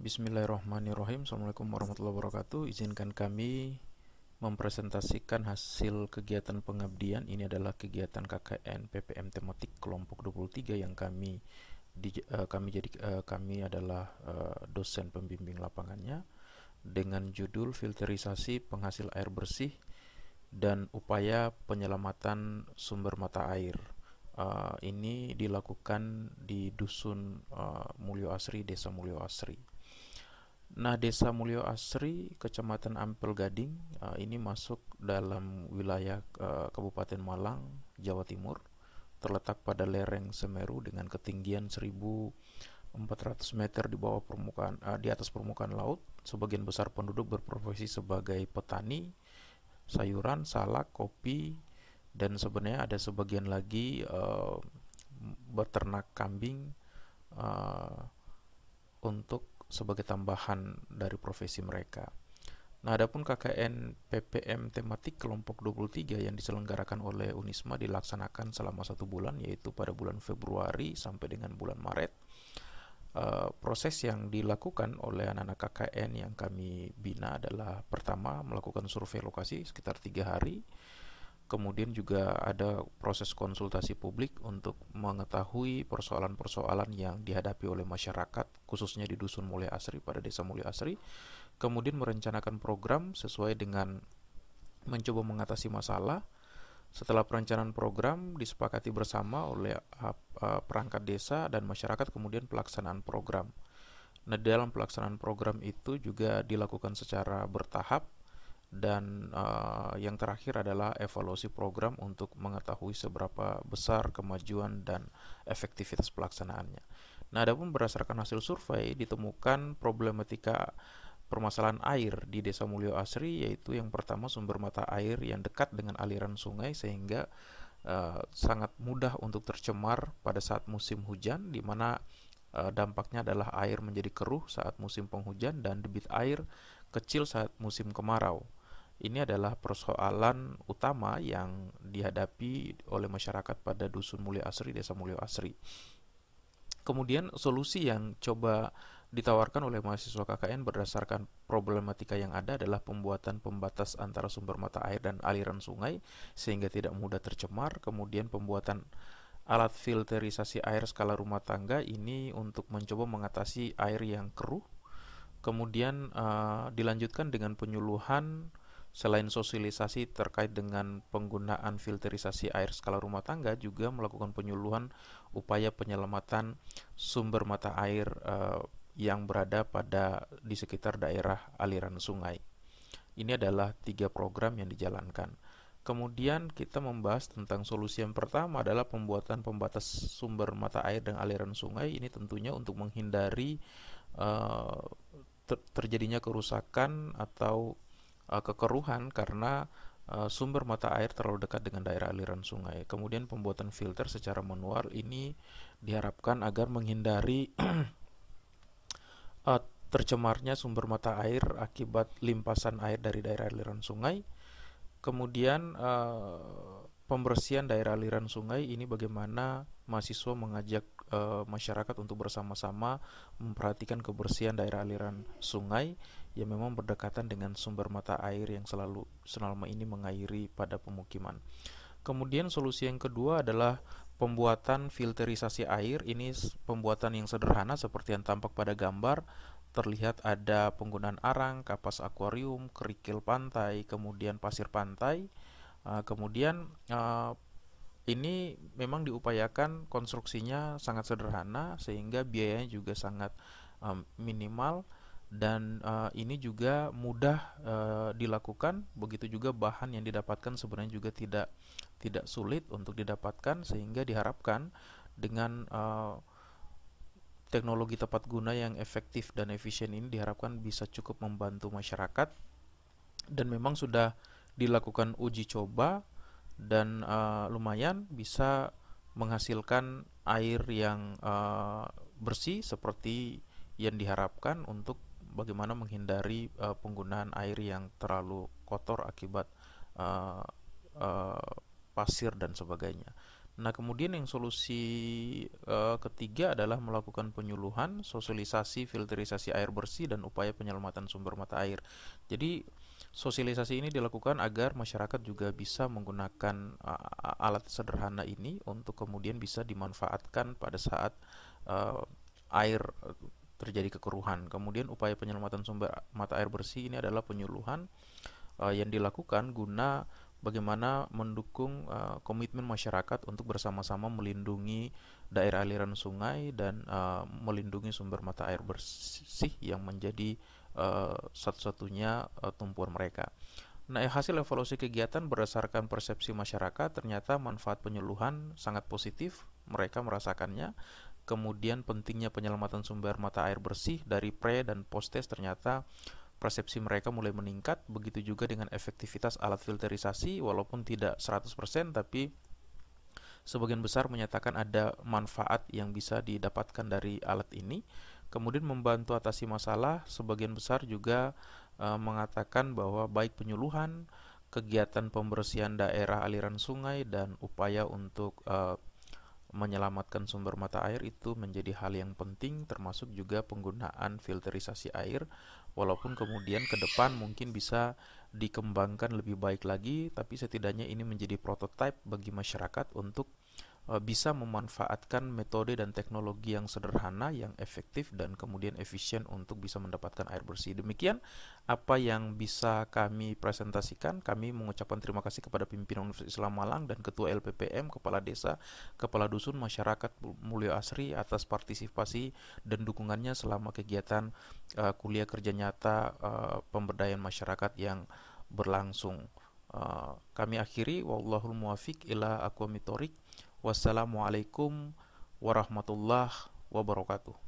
Bismillahirrahmanirrahim. Assalamualaikum warahmatullahi wabarakatuh. Izinkan kami mempresentasikan hasil kegiatan pengabdian. Ini adalah kegiatan KKN PPM tematik kelompok 23 yang kami adalah dosen pembimbing lapangannya dengan judul filterisasi penghasil air bersih dan upaya penyelamatan sumber mata air. Ini dilakukan di Dusun Mulyo Asri, Desa Mulyo Asri. Nah, Desa Mulyo Asri, Kecamatan Ampel Gading, ini masuk dalam wilayah Kabupaten Malang, Jawa Timur, terletak pada lereng Semeru dengan ketinggian 1.400 meter di atas permukaan laut. Sebagian besar penduduk berprofesi sebagai petani, sayuran, salak, kopi, dan sebenarnya ada sebagian lagi beternak kambing untuk sebagai tambahan dari profesi mereka. Nah, adapun KKN PPM tematik kelompok 23 yang diselenggarakan oleh Unisma dilaksanakan selama 1 bulan, yaitu pada bulan Februari sampai dengan bulan Maret. Proses yang dilakukan oleh anak-anak KKN yang kami bina adalah pertama melakukan survei lokasi sekitar 3 hari. Kemudian juga ada proses konsultasi publik untuk mengetahui persoalan-persoalan yang dihadapi oleh masyarakat, khususnya di Dusun Mulyo Asri, pada Desa Mulyo Asri. Kemudian merencanakan program sesuai dengan mencoba mengatasi masalah. Setelah perencanaan program disepakati bersama oleh perangkat desa dan masyarakat, kemudian pelaksanaan program. Nah, dalam pelaksanaan program itu juga dilakukan secara bertahap. Dan yang terakhir adalah evaluasi program untuk mengetahui seberapa besar kemajuan dan efektivitas pelaksanaannya. Nah, adapun berdasarkan hasil survei ditemukan problematika permasalahan air di Desa Mulyo Asri, yaitu yang pertama sumber mata air yang dekat dengan aliran sungai sehingga sangat mudah untuk tercemar pada saat musim hujan, di mana dampaknya adalah air menjadi keruh saat musim penghujan dan debit air kecil saat musim kemarau. Ini adalah persoalan utama yang dihadapi oleh masyarakat pada Dusun Mulyo Asri, Desa Mulyo Asri. Kemudian solusi yang coba ditawarkan oleh mahasiswa KKN berdasarkan problematika yang ada adalah pembuatan pembatas antara sumber mata air dan aliran sungai sehingga tidak mudah tercemar. Kemudian pembuatan alat filterisasi air skala rumah tangga ini untuk mencoba mengatasi air yang keruh. Kemudian dilanjutkan dengan penyuluhan. Selain sosialisasi terkait dengan penggunaan filterisasi air skala rumah tangga, juga melakukan penyuluhan upaya penyelamatan sumber mata air yang berada di sekitar daerah aliran sungai. Ini adalah 3 program yang dijalankan. Kemudian kita membahas tentang solusi yang pertama adalah pembuatan pembatas sumber mata air dan aliran sungai. Ini tentunya untuk menghindari terjadinya kerusakan atau kekeruhan karena sumber mata air terlalu dekat dengan daerah aliran sungai. Kemudian pembuatan filter secara manual ini diharapkan agar menghindari tercemarnya sumber mata air akibat limpasan air dari daerah aliran sungai. Kemudian pembersihan daerah aliran sungai ini bagaimana mahasiswa mengajak masyarakat untuk bersama-sama memperhatikan kebersihan daerah aliran sungai yang memang berdekatan dengan sumber mata air yang selama ini mengairi pada pemukiman. Kemudian solusi yang kedua adalah pembuatan filterisasi air. Ini pembuatan yang sederhana seperti yang tampak pada gambar. Terlihat ada penggunaan arang, kapas akuarium, kerikil pantai, kemudian pasir pantai. Kemudian ini memang diupayakan konstruksinya sangat sederhana sehingga biayanya juga sangat minimal, dan ini juga mudah dilakukan. Begitu juga bahan yang didapatkan sebenarnya juga tidak sulit untuk didapatkan, sehingga diharapkan dengan teknologi tepat guna yang efektif dan efisien ini diharapkan bisa cukup membantu masyarakat. Dan memang sudah dilakukan uji coba dan lumayan bisa menghasilkan air yang bersih seperti yang diharapkan untuk bagaimana menghindari penggunaan air yang terlalu kotor akibat pasir dan sebagainya. Nah, kemudian yang solusi ketiga adalah melakukan penyuluhan, sosialisasi, filterisasi air bersih, dan upaya penyelamatan sumber mata air. Jadi, sosialisasi ini dilakukan agar masyarakat juga bisa menggunakan alat sederhana ini untuk kemudian bisa dimanfaatkan pada saat uh, air terjadi kekeruhan. Kemudian upaya penyelamatan sumber mata air bersih ini adalah penyuluhan yang dilakukan guna bagaimana mendukung komitmen masyarakat untuk bersama-sama melindungi daerah aliran sungai dan melindungi sumber mata air bersih yang menjadi satu-satunya tumpuan mereka. Nah, hasil evaluasi kegiatan berdasarkan persepsi masyarakat, ternyata manfaat penyuluhan sangat positif, mereka merasakannya. Kemudian pentingnya penyelamatan sumber mata air bersih dari pre dan post test, ternyata persepsi mereka mulai meningkat. Begitu juga dengan efektivitas alat filterisasi, walaupun tidak 100%, tapi sebagian besar menyatakan ada manfaat yang bisa didapatkan dari alat ini. Kemudian membantu atasi masalah, sebagian besar juga mengatakan bahwa baik penyuluhan, kegiatan pembersihan daerah aliran sungai, dan upaya untuk menyelamatkan sumber mata air itu menjadi hal yang penting, termasuk juga penggunaan filterisasi air, walaupun kemudian ke depan mungkin bisa dikembangkan lebih baik lagi, tapi setidaknya ini menjadi prototipe bagi masyarakat untuk bisa memanfaatkan metode dan teknologi yang sederhana, yang efektif, dan kemudian efisien untuk bisa mendapatkan air bersih. Demikian apa yang bisa kami presentasikan. Kami mengucapkan terima kasih kepada pimpinan Universitas Islam Malang dan Ketua LPPM, Kepala Desa, Kepala Dusun, Masyarakat Mulyo Asri atas partisipasi dan dukungannya selama kegiatan kuliah kerja nyata pemberdayaan masyarakat yang berlangsung. Kami akhiri, wallahul muwafiq ila aqwamit thoriq. Wassalamualaikum warahmatullahi wabarakatuh.